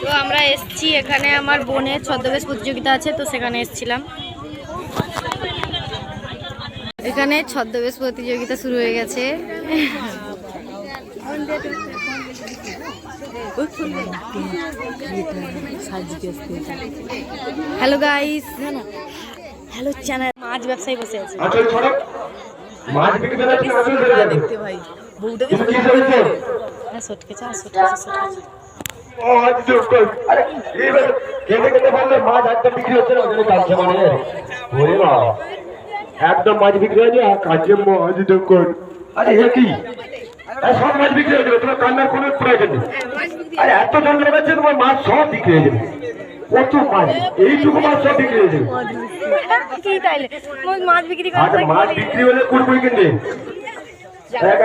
তো আমরা এসেছি এখানে, আমার বোনের ছদ্মবেশ প্রতিযোগিতা আছে, তো সেখানে এসেছিলাম। এখানে ছদ্মবেশ প্রতিযোগিতা শুরু হয়ে গেছে। Hello guys, hello channel. মাছ ব্যবসায়ী বসে আছে। মাছ বিক্রি দেখতে ভাই বউটাকে সটকে চা একদম মাছ বিক্রি হয়নি আর কাজে মাছ দোকান। আরে কি সব মাছ বিক্রি হয়ে যাবে, তোমার কান্নার কোনো প্রয়োজন নেই। আরে এত জন লোক আছে, তোমার মাছ সব বিক্রি হয়ে যাবে। কত মাছ, এইটুকু মাছ সব বিক্রি হয়ে যাবে। মাছ বিক্রি আচ্ছা মাছ বিক্রি হলে কুড়কুড়ি কিনবে,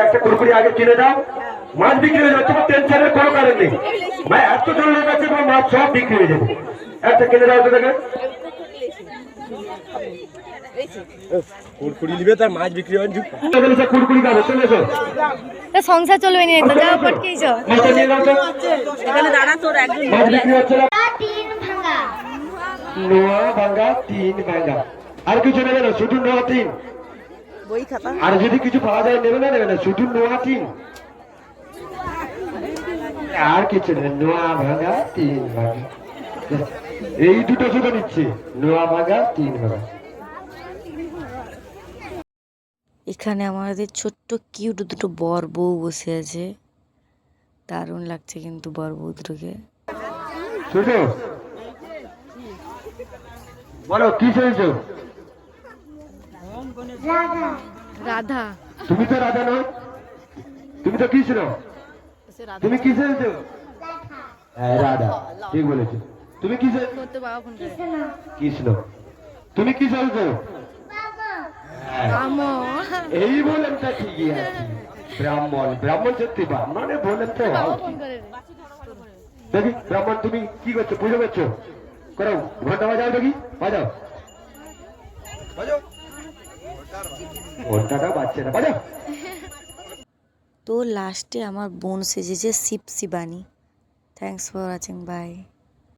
একটা কুড়কুড়ি আগে কিনে দাও, মাছ বিক্রি হয়ে যাবে। তোমার টেনশনের কোনো কারণ নেই। ভাই এত জন লোক আছে, তোমার মাছ সব বিক্রি হয়ে যাবে। একটা কিনে দাও তো দেখে। কুড়কুড়ি নিবে, তার মাছ বিক্রি হয়। কুড়কুড়ি খাবে, চলে এসো। সংসার চলবে না তো, যাও পটকেই যাও। এখানে দাঁড়া, তোর একজন মাছ বিক্রি হচ্ছে না। নোয়া ভাঙ্গা 3 ভাঙ্গা, আর কিছু নেবে না, শুধু নোয়া 3। বই খাতা আর যদি কিছু পাওয়া যায় নেবে না, নেবে না, শুধু নোয়া 3, আর কিছু নেই। নোয়া ভাঙ্গা 3 ভাঙ্গা, এই দুটো শুধু নিচ্ছে, নোয়া ভাঙ্গা 3 ভাঙ্গা। এখানে আমাদের ছোট্ট কিউট দুটো বর বউ বসে আছে, দারুণ লাগছে কিন্তু বর বউ দুটোকে। ছোট বলো কি চাইছো? রাধা। তুমি তো রাধা নয়, তুমি তো কৃষ্ণ। তুমি কি চাইছো? হ্যাঁ রাধা, ঠিক বলেছো। তুমি কি চাইছো? কৃষ্ণ। তুমি কি চাইছো? এই বলেন তা ঠিকই আছে, ব্রাহ্মণ। ব্রাহ্মণ সত্যি ব্রাহ্মণে বলেন তো। দেখি ব্রাহ্মণ তুমি কি করছো, পুজো করছো? করো, ঘন্টা বাজাও দেখি, বাজাও। ঘন্টাটা বাজছে না, বাজাও। তো লাস্টে আমার বোন সেজেছে Shiv Shivani. Thanks for watching, by.